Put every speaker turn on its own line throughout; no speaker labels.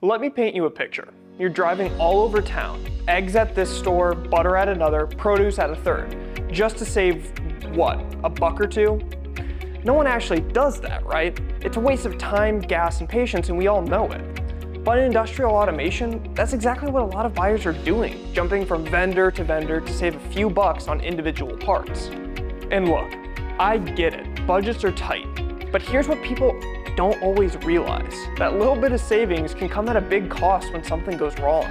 Let me paint you a picture. You're driving all over town, eggs at this store, butter at another, produce at a third, just to save, what, a buck or two? No one actually does that, right? It's a waste of time, gas, and patience, and we all know it. But in industrial automation, that's exactly what a lot of buyers are doing, jumping from vendor to save a few bucks on individual parts. And look, I get it, budgets are tight, but here's what people don't always realize. That little bit of savings can come at a big cost when something goes wrong.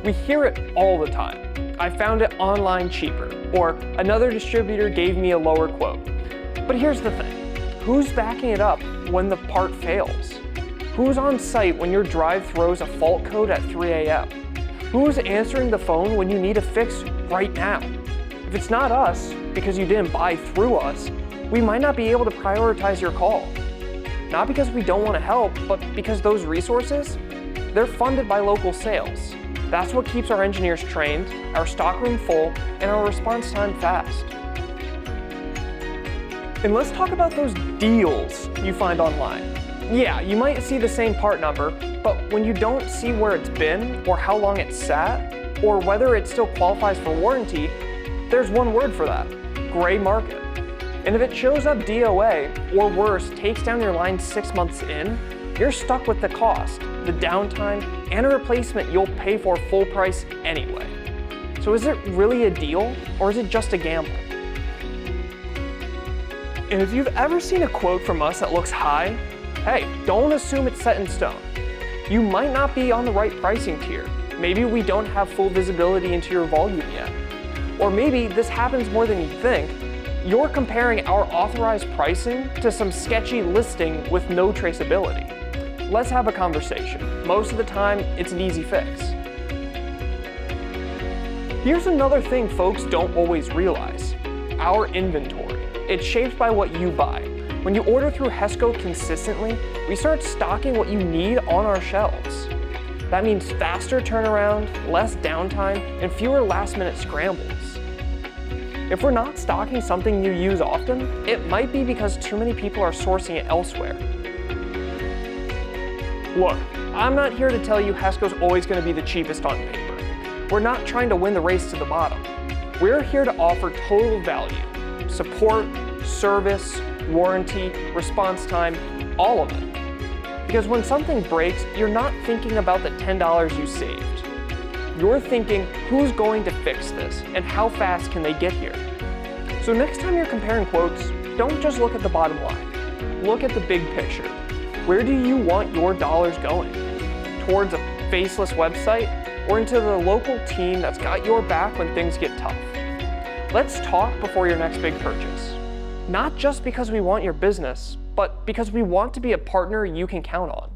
We hear it all the time. I found it online cheaper, or another distributor gave me a lower quote. But here's the thing, who's backing it up when the part fails? Who's on site when your drive throws a fault code at 3 a.m.? Who's answering the phone when you need a fix right now? If it's not us, because you didn't buy through us, we might not be able to prioritize your call. Not because we don't want to help, but because those resources, they're funded by local sales. That's what keeps our engineers trained, our stockroom full, and our response time fast. And let's talk about those deals you find online. Yeah, you might see the same part number, but when you don't see where it's been, or how long it's sat, or whether it still qualifies for warranty, there's one word for that: gray market. And if it shows up DOA, or worse, takes down your line 6 months in, you're stuck with the cost, the downtime, and a replacement you'll pay for full price anyway. So is it really a deal, or is it just a gamble? And if you've ever seen a quote from us that looks high, hey, don't assume it's set in stone. You might not be on the right pricing tier. Maybe we don't have full visibility into your volume yet. Or maybe this happens more than you think. You're comparing our authorized pricing to some sketchy listing with no traceability. Let's have a conversation. Most of the time, it's an easy fix. Here's another thing folks don't always realize: our inventory. It's shaped by what you buy. When you order through HESCO consistently, we start stocking what you need on our shelves. That means faster turnaround, less downtime, and fewer last-minute scrambles. If we're not stocking something you use often, it might be because too many people are sourcing it elsewhere. Look, I'm not here to tell you HESCO's always going to be the cheapest on paper. We're not trying to win the race to the bottom. We're here to offer total value: support, service, warranty, response time, all of it. Because when something breaks, you're not thinking about the $10 you saved. You're thinking, who's going to fix this, and how fast can they get here? So next time you're comparing quotes, don't just look at the bottom line. Look at the big picture. Where do you want your dollars going? Towards a faceless website, or into the local team that's got your back when things get tough? Let's talk before your next big purchase. Not just because we want your business, but because we want to be a partner you can count on.